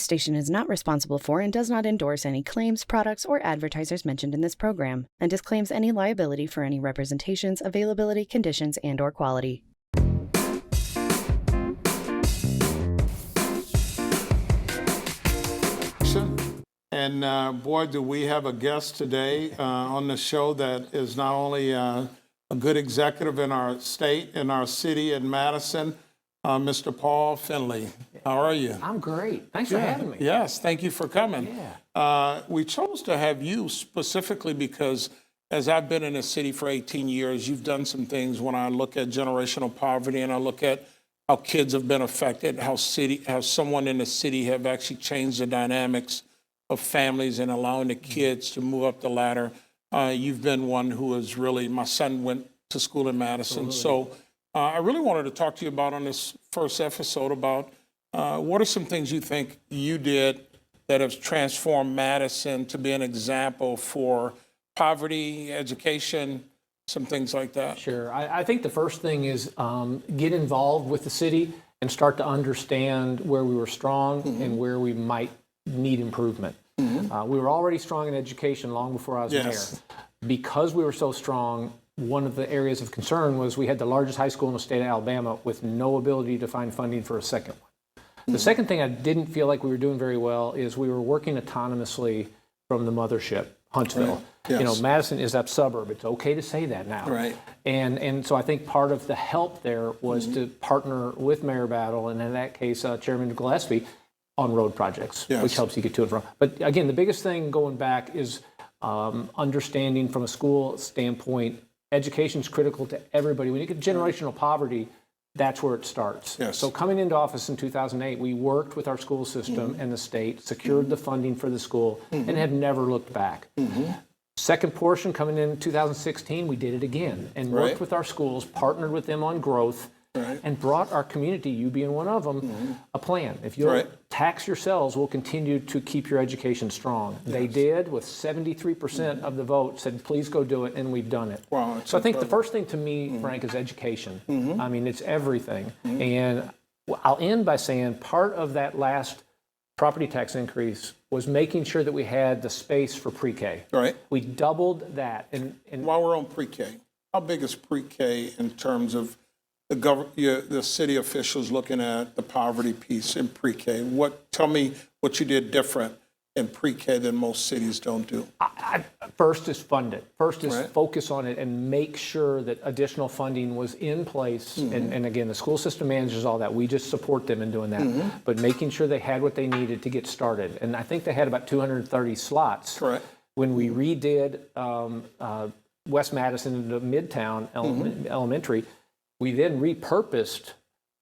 Station is not responsible for and does not endorse any claims, products, or advertisers mentioned in this program, and disclaims any liability for any representations, availability, conditions, and/or quality. And boy, do we have a guest today on the show that is not only a good executive in our state, in our city, in Madison, Mr. Paul Finley. How are you? I'm great. Thanks for having me. Yes, thank you for coming. Yeah. We chose to have you specifically because as I've been in the city for 18 years, you've done some things when I look at generational poverty and I look at how kids have been affected, how someone in the city have actually changed the dynamics of families and allowing the kids to move up the ladder. You've been one who has really, my son went to school in Madison. Absolutely. So I really wanted to talk to you about on this first episode about what are some things you think you did that have transformed Madison to be an example for poverty, education, some things like that? Sure. I think the first thing is get involved with the city and start to understand where we were strong and where we might need improvement. We were already strong in education long before I was mayor. Because we were so strong, one of the areas of concern was we had the largest high school in the state of Alabama with no ability to find funding for a second one. The second thing I didn't feel like we were doing very well is we were working autonomously from the mothership, Huntsville. Right. Yes. You know, Madison is that suburb. It's okay to say that now. Right. And so I think part of the help there was to partner with Mayor Battle, and in that case, Chairman Gillespie, on road projects, which helps you get to and from. But again, the biggest thing going back is understanding from a school standpoint, education is critical to everybody. When you get generational poverty, that's where it starts. Yes. So coming into office in 2008, we worked with our school system and the state, secured the funding for the school, and have never looked back. Second portion, coming in 2016, we did it again and worked with our schools, partnered with them on growth, and brought our community, you being one of them, a plan. If you'll tax yourselves, we'll continue to keep your education strong. They did, with 73% of the vote said, please go do it, and we've done it. Wow, so I think the first thing to me, Frank, is education. I mean, it's everything. And I'll end by saying part of that last property tax increase was making sure that we had the space for pre-K. Right. We doubled that. And while we're on pre-K, how big is pre-K in terms of the city officials looking at the poverty piece in pre-K? Tell me what you did different in pre-K than most cities don't do. First is fund it. First is focus on it and make sure that additional funding was in place. And again, the school system manages all that. We just support them in doing that. But making sure they had what they needed to get started. And I think they had about 230 slots. Correct. When we redid West Madison into Midtown Elementary, we then repurposed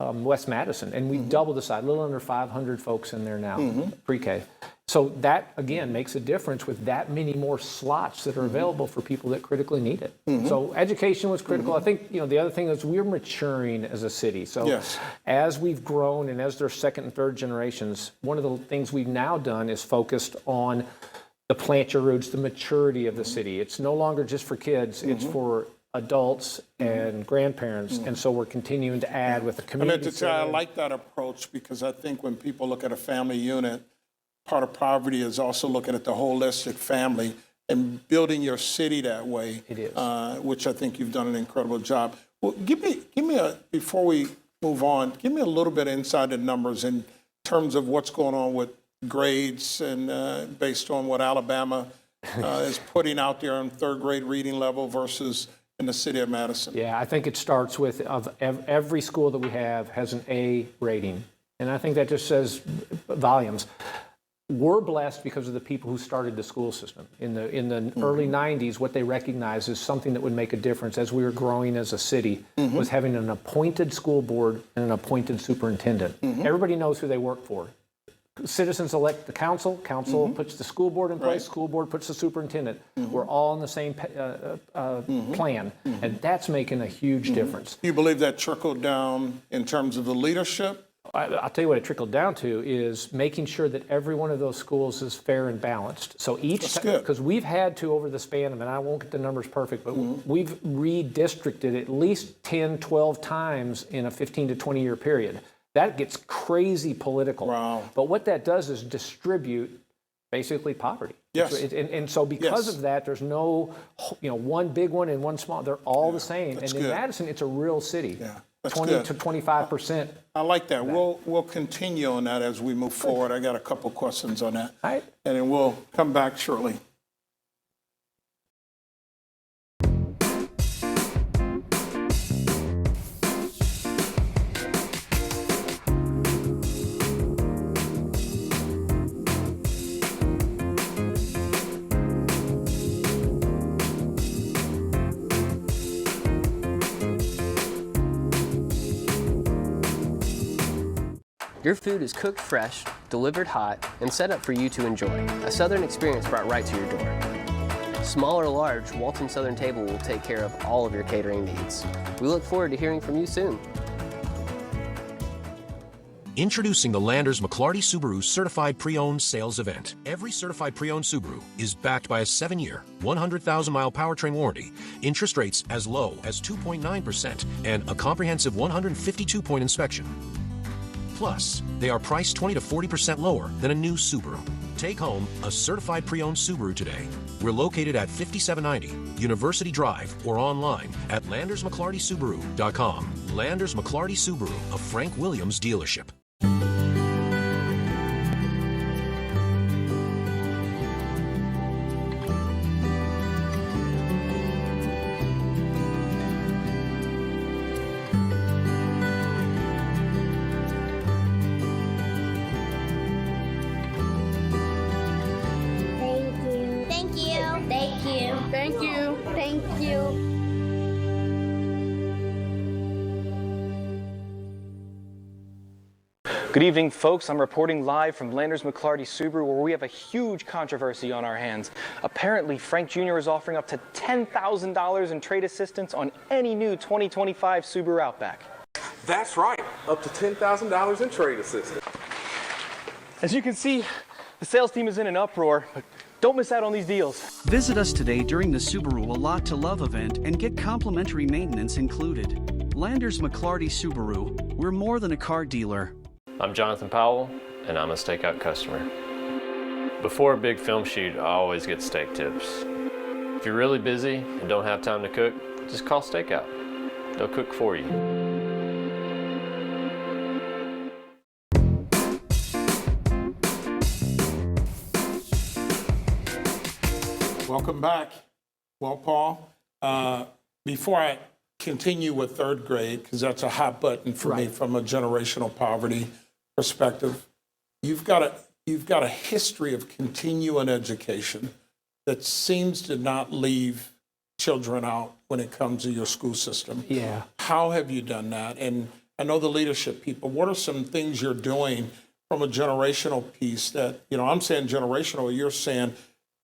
West Madison, and we doubled the size, a little under 500 folks in there now, pre-K. So that, again, makes a difference with that many more slots that are available for people that critically need it. So education was critical. I think, the other thing is we're maturing as a city. So as we've grown and as there's second and third generations, one of the things we've now done is focused on the plant your roots, the maturity of the city. It's no longer just for kids, it's for adults and grandparents, and so we're continuing to add with the community. I like that approach because I think when people look at a family unit, part of poverty is also looking at the holistic family and building your city that way. It is, which I think you've done an incredible job. Well, give me before we move on, give me a little bit inside the numbers in terms of what's going on with grades and based on what Alabama is putting out there on third grade reading level versus in the city of Madison. Yeah, I think it starts with every school that we have has an A rating. And I think that just says volumes. We're blessed because of the people who started the school system. In the early 90s, what they recognized as something that would make a difference as we were growing as a city was having an appointed school board and an appointed superintendent. Everybody knows who they work for. Citizens elect the council puts the school board in place, school board puts the superintendent. We're all on the same plan, and that's making a huge difference. Do you believe that trickled down in terms of the leadership? I'll tell you what it trickled down to is making sure that every one of those schools is fair and balanced. So each, because we've had to, over the span of, and I won't get the numbers perfect, but we've redistricted at least 10, 12 times in a 15 to 20 year period. that gets crazy political. Wow. But what that does is distribute basically poverty. Yes. And so because of that, there's no, one big one and one small. They're all the same. And in Madison, it's a real city. Yeah. That's 20 good. to 25%. I like that. We'll continue on that as we move forward. I got a couple questions on that. All right. And then we'll come back shortly. Your food is cooked fresh, delivered hot, and set up for you to enjoy. A Southern experience brought right to your door. Small or large, Walton Southern Table will take care of all of your catering needs. We look forward to hearing from you soon. Introducing the Landers McClarty Subaru Certified Pre-Owned Sales Event. Every certified pre-owned Subaru is backed by a 7-year, 100,000-mile powertrain warranty, interest rates as low as 2.9%, and a comprehensive 152-point inspection. Plus, they are priced 20 to 40% lower than a new Subaru. Take home a certified pre-owned Subaru today. We're located at 5790 University Drive or online at LandersMcClartySubaru.com. Landers McClarty Subaru, a Frank Williams dealership. Good evening, folks. I'm reporting live from Landers McClarty Subaru, where we have a huge controversy on our hands. Apparently, Frank Jr. is offering up to $10,000 in trade assistance on any new 2025 Subaru Outback. That's right, up to $10,000 in trade assistance. As you can see, the sales team is in an uproar, but don't miss out on these deals. Visit us today during the Subaru A Lot to Love event and get complimentary maintenance included. Landers McClarty Subaru, we're more than a car dealer. I'm Jonathan Powell, and I'm a Stakeout customer. Before a big film shoot, I always get steak tips. If you're really busy and don't have time to cook, just call Stakeout. They'll cook for you. Welcome back. Well, Paul, before I continue with third grade, because that's a hot button for me from a generational poverty perspective, you've got a history of continuing education that seems to not leave children out when it comes to your school system. Yeah. How have you done that? And I know the leadership people, what are some things you're doing from a generational piece that, I'm saying generational, you're saying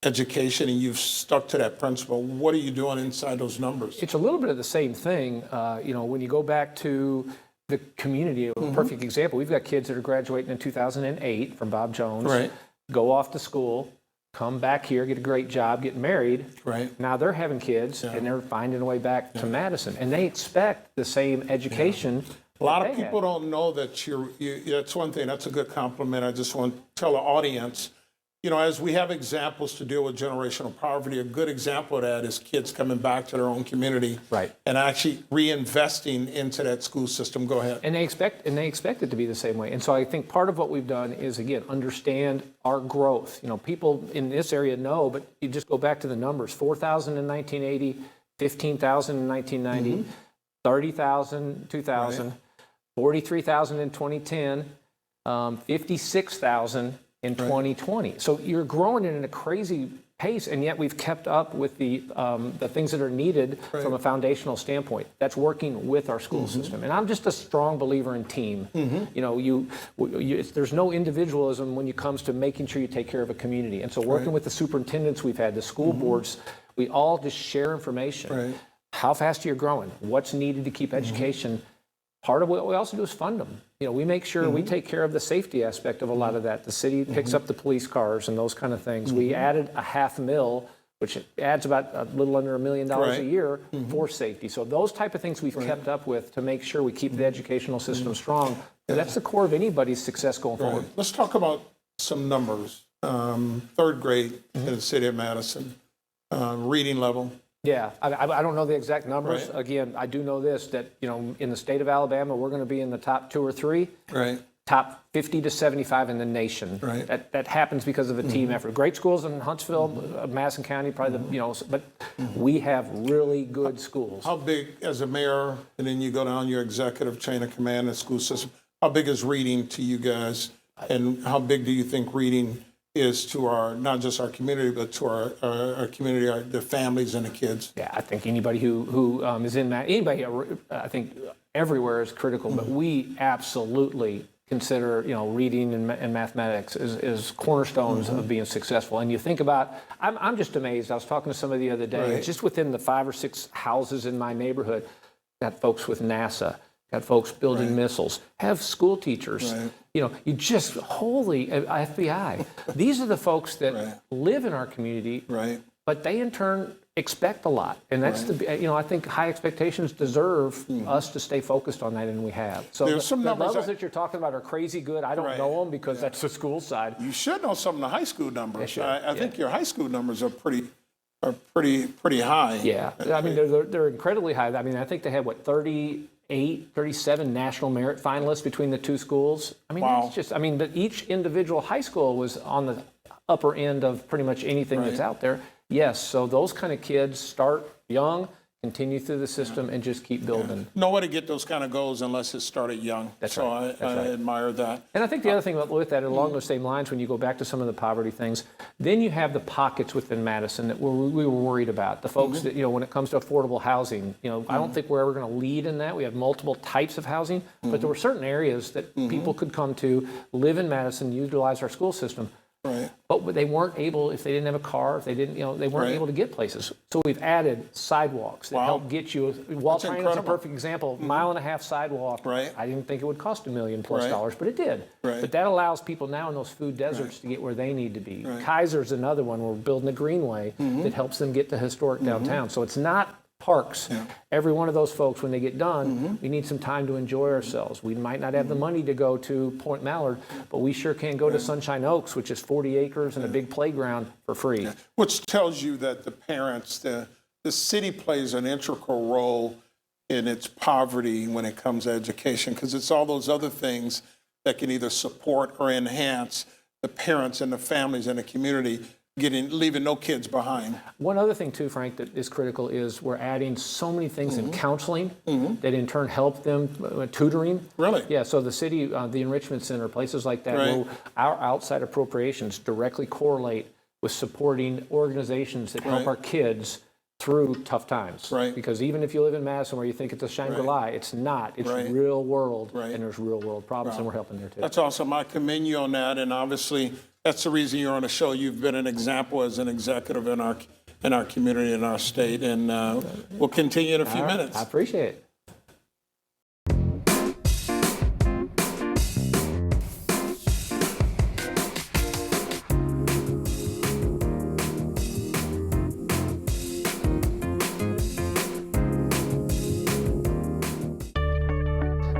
education, and you've stuck to that principle. What are you doing inside those numbers? It's a little bit of the same thing. When you go back to the community, a perfect example, we've got kids that are graduating in 2008 from Bob Jones, go off to school, come back here, get a great job, get married. Right. Now they're having kids and they're finding a way back to Madison, and they expect the same education. A lot of people don't know that that's one thing. That's a good compliment. I just want to tell the audience, as we have examples to deal with generational poverty, a good example of that is kids coming back to their own community and actually reinvesting into that school system. Go ahead. And they expect it to be the same way. And so I think part of what we've done is, again, understand our growth. People in this area know, but you just go back to the numbers: 4,000 in 1980, 15,000 in 1990, 30,000 in 2000, 43,000 in 2010, 56,000 in 2020. So you're growing in a crazy pace, and yet we've kept up with the things that are needed from a foundational standpoint. That's working with our school system. And I'm just a strong believer in team. There's no individualism when it comes to making sure you take care of a community. And so working with the superintendents we've had, the school boards, we all just share information. How fast are you growing? What's needed to keep education? Part of what we also do is fund them. We make sure we take care of the safety aspect of a lot of that. The city picks up the police cars and those kind of things. We added a $500,000, which adds about a little under $1 million a year for safety. So those type of things we've kept up with to make sure we keep the educational system strong. That's the core of anybody's success going forward. Let's talk about some numbers. Third grade in the city of Madison, reading level. Yeah, I don't know the exact numbers. Right. Again, I do know this, that in the state of Alabama, we're going to be in the top 2 or 3. Right. Top 50 to 75 in the nation. Right. That happens because of a team effort. Great schools in Huntsville, Madison County, probably but we have really good schools. How big, as a mayor, and then you go down your executive chain of command and school system, how big is reading to you guys? And how big do you think reading is to our, not just our community, but to our community, the families and the kids? Yeah, I think anybody who is in that, anybody, I think everywhere is critical, but we absolutely consider, reading and mathematics is cornerstones of being successful. And you think about, I'm just amazed. I was talking to somebody the other day, just within the 5 or 6 houses in my neighborhood, got folks with NASA, got folks building missiles, have school teachers. You just, holy FBI. These are the folks that live in our community, but they in turn expect a lot. And that's I think high expectations deserve us to stay focused on that, and we have. So There's some the numbers levels that you're talking about are crazy good. I don't know them because that's the school side. You should know some of the high school numbers. Yeah, I think your high school numbers are pretty high. Yeah, I mean, they're incredibly high. I mean, I think they had, 37 national merit finalists between the 2 schools. I mean, that's just, but each individual high school was on the upper end of pretty much anything that's out there. Yes, so those kind of kids start young, continue through the system, and just keep building. Nobody get those kind of goals unless it's started young. That's so right. I admire that. And I think the other thing with that, along those same lines, when you go back to some of the poverty things, then you have the pockets within Madison that we were worried about. The folks that, when it comes to affordable housing, I don't think we're ever going to lead in that. We have multiple types of housing, but there were certain areas that people could come to, live in Madison, utilize our school system. But they weren't able, if they didn't have a car, if they didn't, they weren't able to get places. So we've added sidewalks that help get you. Wall Triangle is a perfect example. 1.5 mile sidewalk. I didn't think it would cost $1 million plus dollars, but it did. But that allows people now in those food deserts to get where they need to be. Kaiser's another one. We're building a greenway that helps them get to historic downtown. So it's not parks. Every one of those folks, when they get done, we need some time to enjoy ourselves. We might not have the money to go to Point Mallard, but we sure can go to Sunshine Oaks, which is 40 acres and a big playground for free. Which tells you that the parents, the city plays an integral role in its poverty when it comes to education, because it's all those other things that can either support or enhance the parents and the families and the community, leaving no kids behind. One other thing too, Frank, that is critical is we're adding so many things in counseling that in turn help them, tutoring. Really? Yeah, so the city, the Enrichment Center, places like that, where our outside appropriations directly correlate with supporting organizations that help our kids through tough times. Because even if you live in Madison where you think it's a Shangri-La, it's not. It's real world, and there's real world problems, and we're helping there too. That's awesome. I commend you on that, and obviously that's the reason you're on the show. You've been an example as an executive in our community, in our state, and we'll continue in a few minutes. I appreciate it.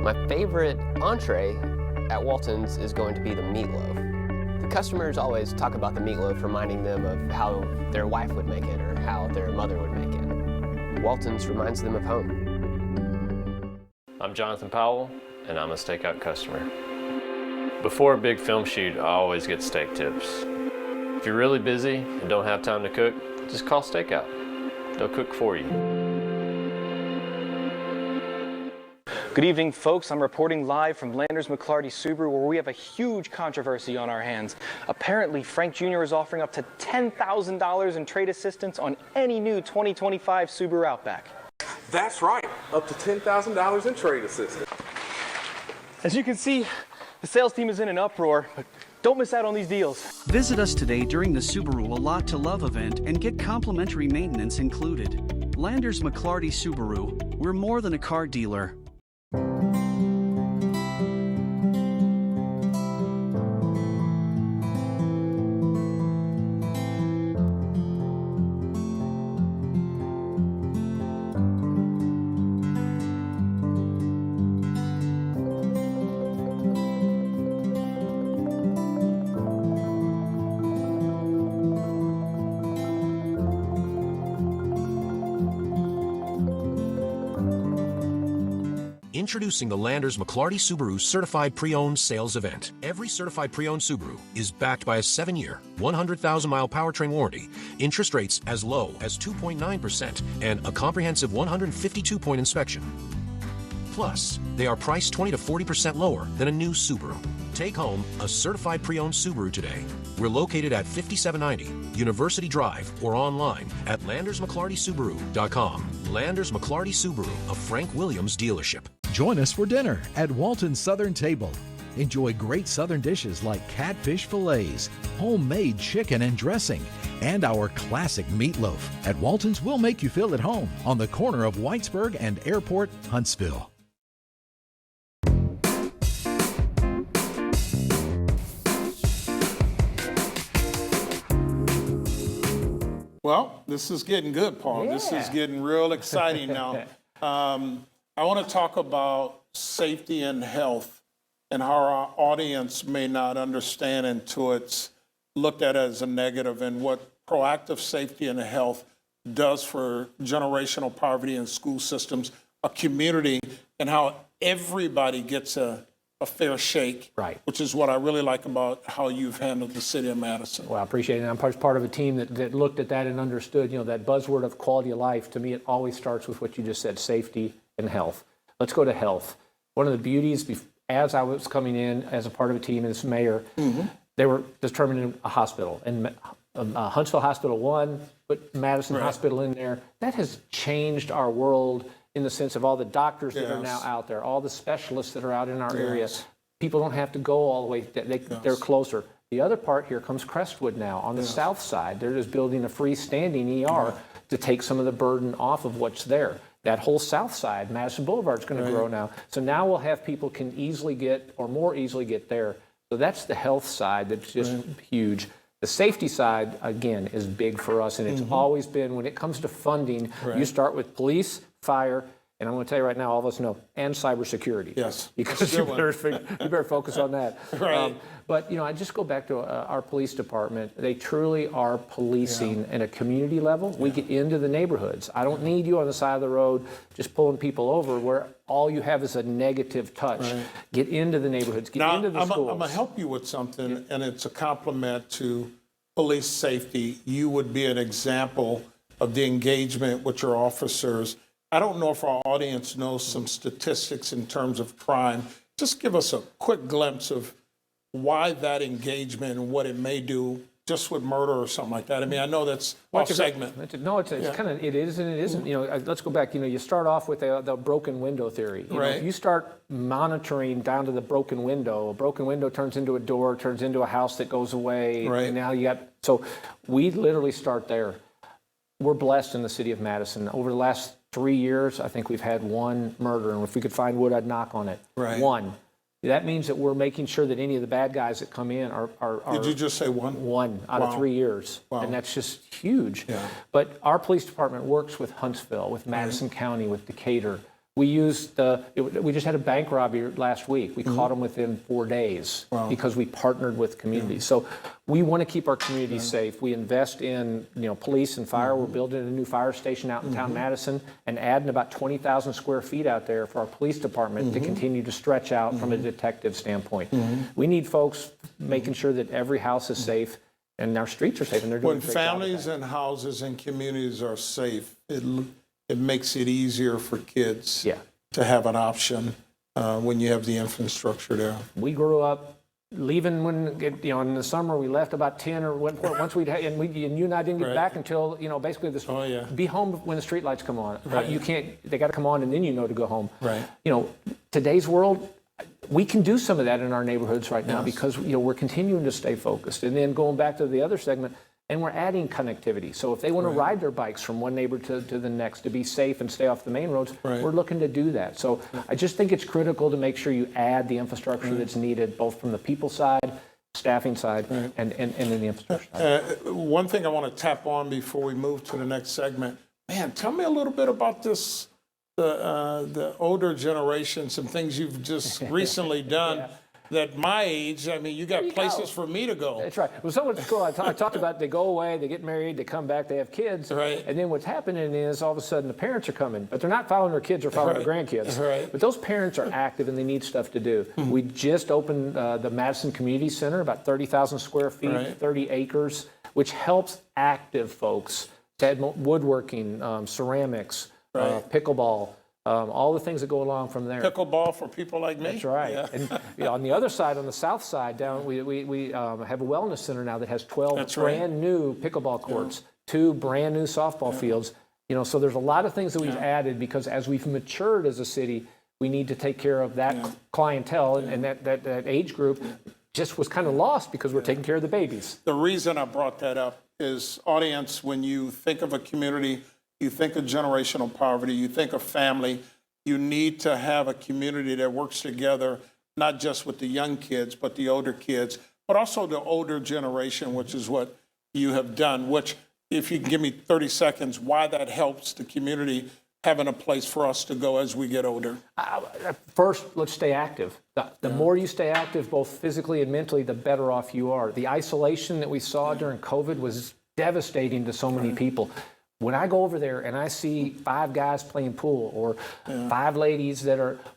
My favorite entree at Walton's is going to be the meatloaf. The customers always talk about the meatloaf, reminding them of how their wife would make it or how their mother would make it. Walton's reminds them of home. I'm Jonathan Powell, and I'm a stakeout customer. Before a big film shoot, I always get steak tips. If you're really busy and don't have time to cook, just call Stakeout. They'll cook for you. Good evening, folks. I'm reporting live from Landers McClarty Subaru, where we have a huge controversy on our hands. Apparently, Frank Jr. is offering up to $10,000 in trade assistance on any new 2025 Subaru Outback. That's right, up to $10,000 in trade assistance. As you can see, the sales team is in an uproar, but don't miss out on these deals. Visit us today during the Subaru A Lot to Love event and get complimentary maintenance included. Landers McClarty Subaru, we're more than a car dealer. Introducing the Landers McClarty Subaru Certified Pre-Owned Sales Event. Every certified pre-owned Subaru is backed by a 7-year, 100,000-mile powertrain warranty, interest rates as low as 2.9%, and a comprehensive 152-point inspection. Plus, they are priced 20 to 40% lower than a new Subaru. Take home a certified pre-owned Subaru today. We're located at 5790 University Drive or online at LandersMcClartySubaru.com. Landers McClarty Subaru, a Frank Williams dealership. Join us for dinner at Walton's Southern Table. Enjoy great Southern dishes like catfish fillets, homemade chicken and dressing, and our classic meatloaf. At Walton's, we'll make you feel at home on the corner of Whitesburg and Airport, Huntsville. Well, this is getting good, Paul. This is getting real exciting now. I want to talk about safety and health and how our audience may not understand until it's looked at as a negative, and what proactive safety and health does for generational poverty in school systems, a community, and how everybody gets a fair shake, right? Which is what I really like about how you've handled the city of Madison. Well, I appreciate it. I'm part of a team that looked at that and understood, that buzzword of quality of life. To me, it always starts with what you just said, safety and health. Let's go to health. One of the beauties, as I was coming in as a part of a team as mayor, they were determining a hospital. And Huntsville Hospital 1, put Madison Hospital in there. That has changed our world in the sense of all the doctors that are now out there, all the specialists that are out in our area. People don't have to go all the way, they're closer. The other part, here comes Crestwood now. On the south side, they're just building a freestanding ER to take some of the burden off of what's there. That whole south side, Madison Boulevard, is going to grow now. So now we'll have people can easily get, or more easily get there. So that's the health side that's just huge. The safety side, again, is big for us, and it's always been, when it comes to funding, you start with police, fire, and I'm going to tell you right now, all of us know, and cybersecurity. Yes. Because you better focus on that. But, I just go back to our police department. They truly are policing at a community level. We get into the neighborhoods. I don't need you on the side of the road just pulling people over where all you have is a negative touch. Get into the neighborhoods. Get into the schools. I'm going to help you with something, and it's a compliment to police safety. You would be an example of the engagement with your officers. I don't know if our audience knows some statistics in terms of crime. Just give us a quick glimpse of why that engagement and what it may do just with murder or something like that. I mean, I know that's off segment. It's kind of, it is and it isn't. Let's go back. You start off with the broken window theory. If you start monitoring down to the broken window, a broken window turns into a door, turns into a house that goes away. And now so we literally start there. We're blessed in the city of Madison. Over the last 3 years, I think we've had one murder, and if we could find wood, I'd knock on it. One. That means that we're making sure that any of the bad guys that come in are Did you just say one? One out of 3 years. And that's just huge. But our police department works with Huntsville, with Madison County, with Decatur. We we just had a bank robbery last week. We caught them within 4 days because we partnered with communities. So we want to keep our communities safe. We invest in police and fire. We're building a new fire station out in town Madison and adding about 20,000 square feet out there for our police department to continue to stretch out from a detective standpoint. We need folks making sure that every house is safe and our streets are safe. And they're doing when families and houses and communities are safe, it makes it easier for kids to have an option when you have the infrastructure there. We grew up leaving in the summer we left about 10 or once and you and I didn't get back until basically this. Be home when the street lights come on. You can't. They got to come on and then to go home. Today's world. We can do some of that in our neighborhoods right now because we're continuing to stay focused. And then going back to the other segment. And we're adding connectivity. So if they want to ride their bikes from one neighbor to the next to be safe and stay off the main roads, we're looking to do that. So I just think it's critical to make sure you add the infrastructure that's needed, both from the people side, staffing side, and in the infrastructure side. One thing I want to tap on before we move to the next segment. Man, tell me a little bit about this, the older generation, some things you've just recently done. that my age, I mean, you got places for me to go. That's right. Well, so what's cool, I talked about they go away, they get married, they come back, they have kids. Right. And then what's happening is all of a sudden the parents are coming, but they're not following their kids or following their grandkids. Right. But those parents are active and they need stuff to do. We just opened the Madison Community Center, about 30,000 square feet, 30 acres, which helps active folks to add woodworking, ceramics, pickleball, all the things that go along from there. Pickleball for people like me? That's right. Yeah. And on the other side, on the south side, down we have a wellness center now that has 12 brand new pickleball courts, 2 brand new softball fields. So there's a lot of things that we've added because as we've matured as a city, we need to take care of that clientele and that age group just was kind of lost because we're taking care of the babies. The reason I brought that up is, audience, when you think of a community, you think of generational poverty, you think of family, you need to have a community that works together, not just with the young kids, but the older kids, but also the older generation, which is what you have done, which, if you can give me 30 seconds, why that helps the community having a place for us to go as we get older. First, let's stay active. The more you stay active, both physically and mentally, the better off you are. The isolation that we saw during COVID was devastating to so many people. When I go over there and I see 5 guys playing pool or 5 ladies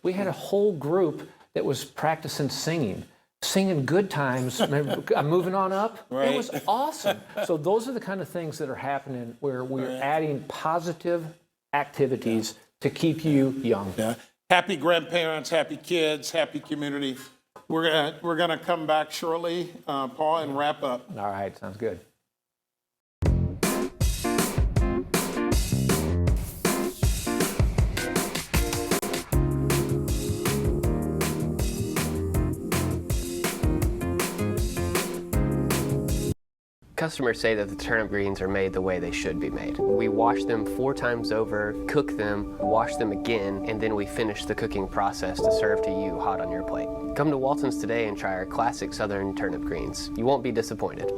we had a whole group that was practicing singing Good Times, I'm moving on up. It was awesome. So those are the kind of things that are happening where we're adding positive activities to keep you young. Happy grandparents, happy kids, happy community. We're gonna come back shortly, Paul, and wrap up. All right, sounds good. Customers say that the turnip greens are made the way they should be made. We wash them 4 times over, cook them, wash them again, and then we finish the cooking process to serve to you hot on your plate. Come to Walton's today and try our classic Southern turnip greens. You won't be disappointed.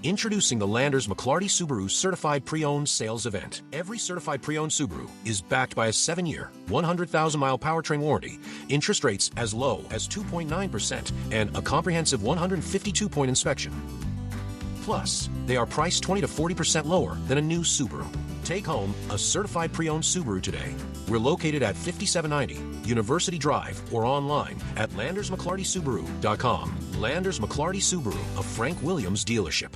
Introducing the Landers McClarty Subaru Certified Pre-Owned Sales Event. Every certified pre-owned Subaru is backed by a 7-year, 100,000-mile powertrain warranty, interest rates as low as 2.9%, and a comprehensive 152-point inspection. Plus, they are priced 20 to 40% lower than a new Subaru. Take home a certified pre-owned Subaru today. We're located at 5790 University Drive or online at LandersMcClartySubaru.com. Landers McClarty Subaru, a Frank Williams dealership.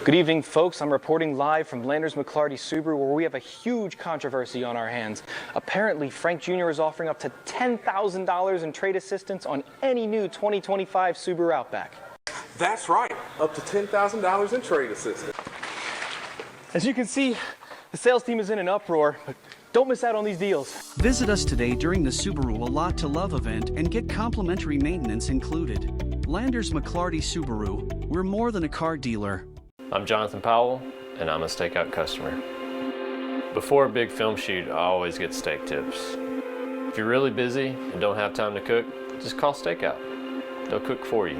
Good evening, folks. I'm reporting live from Landers McClarty Subaru, where we have a huge controversy on our hands. Apparently, Frank Jr. is offering up to $10,000 in trade assistance on any new 2025 Subaru Outback. That's right, up to $10,000 in trade assistance. As you can see, the sales team is in an uproar, but don't miss out on these deals. Visit us today during the Subaru A Lot to Love event and get complimentary maintenance included. Landers McClarty Subaru, we're more than a car dealer. I'm Jonathan Powell, and I'm a stakeout customer. Before a big film shoot, I always get steak tips. If you're really busy and don't have time to cook, just call Stakeout. They'll cook for you.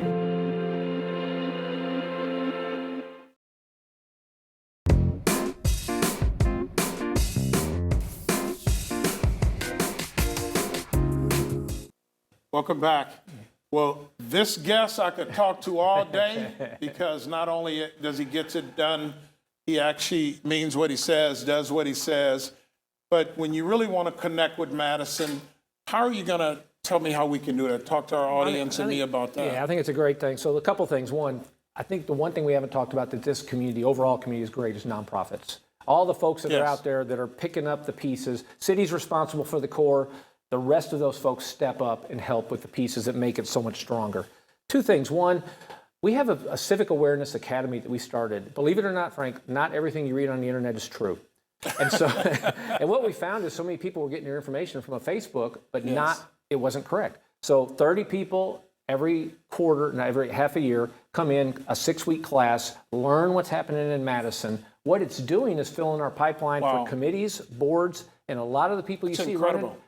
Welcome back. Well, this guest I could talk to all day because not only does he get it done, he actually means what he says, does what he says. But when you really want to connect with Madison, how are you going to tell me how we can do that? Talk to our audience and me about that. Yeah, I think it's a great thing. So a couple things. One, I think the one thing we haven't talked about that this community, overall community, is great is nonprofits. All the folks that are out there that are picking up the pieces. City's responsible for the core. The rest of those folks step up and help with the pieces that make it so much stronger. 2 things. One, we have a civic awareness academy that we started. Believe it or not, Frank, not everything you read on the internet is true. And so, and what we found is so many people were getting their information from a Facebook, but it wasn't correct. So 30 people every quarter, not every half a year, come in a 6-week class, learn what's happening in Madison. What it's doing is filling our pipeline for committees, boards, and a lot of the people you see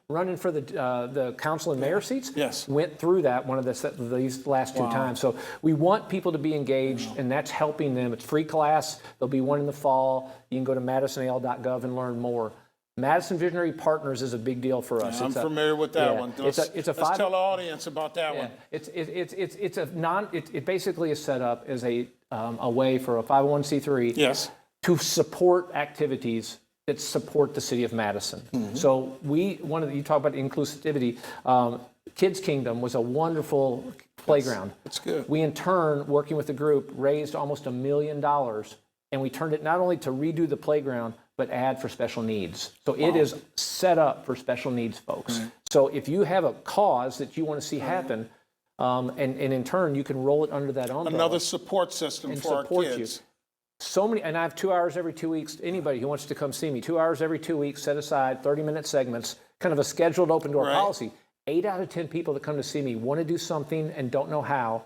running for the council and mayor seats went through that these last 2 times. So we want people to be engaged, and that's helping them. It's free class. There'll be one in the fall. You can go to madisonal.gov and learn more. Madison Visionary Partners is a big deal for us. I'm familiar with that one. Let's tell the audience about that one. It basically is set up as a way for a 501c3 to support activities that support the city of Madison. So you talk about inclusivity. Kids Kingdom was a wonderful playground. That's good. We in turn, working with the group, raised almost $1 million, and we turned it not only to redo the playground, but add for special needs. So it is set up for special needs folks. So if you have a cause that you want to see happen, and in turn you can roll it under that umbrella. Another support system for our kids. So many, and I have 2 hours every 2 weeks. Anybody who wants to come see me, 2 hours every 2 weeks, set aside 30-minute segments, kind of a scheduled open door policy. 8 out of 10 people that come to see me want to do something and don't know how.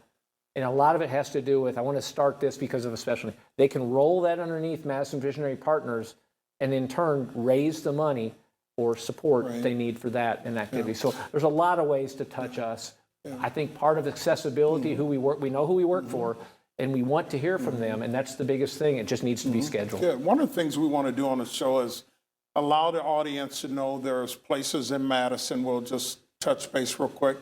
And a lot of it has to do with, I want to start this because of a special need. They can roll that underneath Madison Visionary Partners and in turn raise the money or support they need for that and activity. So there's a lot of ways to touch us. I think part of accessibility, who we work, we know who we work for, and we want to hear from them, and that's the biggest thing. It just needs to be scheduled. Yeah. One of the things we want to do on the show is allow the audience to know there's places in Madison. We'll just touch base real quick.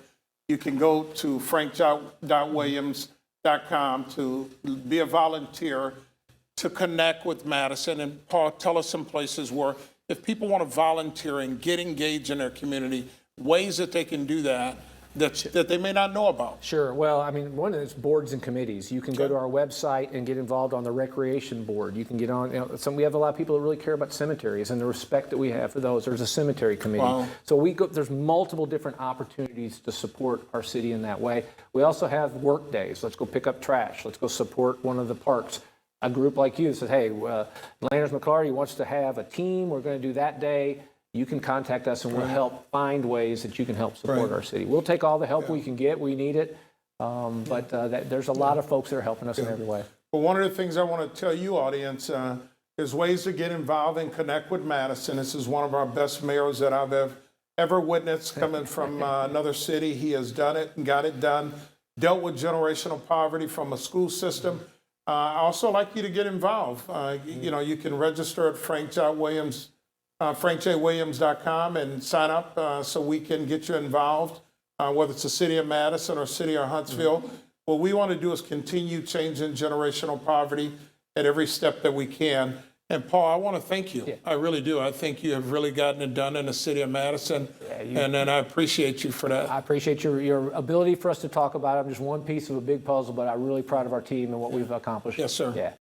You can go to frank.williams.com to be a volunteer to connect with Madison. And Paul, tell us some places where if people want to volunteer and get engaged in their community, ways that they can do that they may not know about. Sure. Well, I mean, one is boards and committees. You can go to our website and get involved on the recreation board. You can get on, we have a lot of people that really care about cemeteries and the respect that we have for those. There's a cemetery committee. So there's multiple different opportunities to support our city in that way. We also have work days. Let's go pick up trash. Let's go support one of the parks. A group like you says, hey, Landers McClarty wants to have a team. We're going to do that day. You can contact us and we'll help find ways that you can help support our city. We'll take all the help we can get. We need it. But there's a lot of folks that are helping us in every way. Well, one of the things I want to tell you, audience, is ways to get involved and connect with Madison. This is one of our best mayors that I've ever witnessed coming from another city. He has done it and got it done, dealt with generational poverty from a school system. I also like you to get involved. You can register at frankjwilliams.com and sign up so we can get you involved, whether it's the city of Madison or city of Huntsville. What we want to do is continue changing generational poverty at every step that we can. And Paul, I want to thank you. I really do. I think you have really gotten it done in the city of Madison, and I appreciate you for that. I appreciate your ability for us to talk about it. I'm just one piece of a big puzzle, but I'm really proud of our team and what we've accomplished. Yes, sir. Yeah.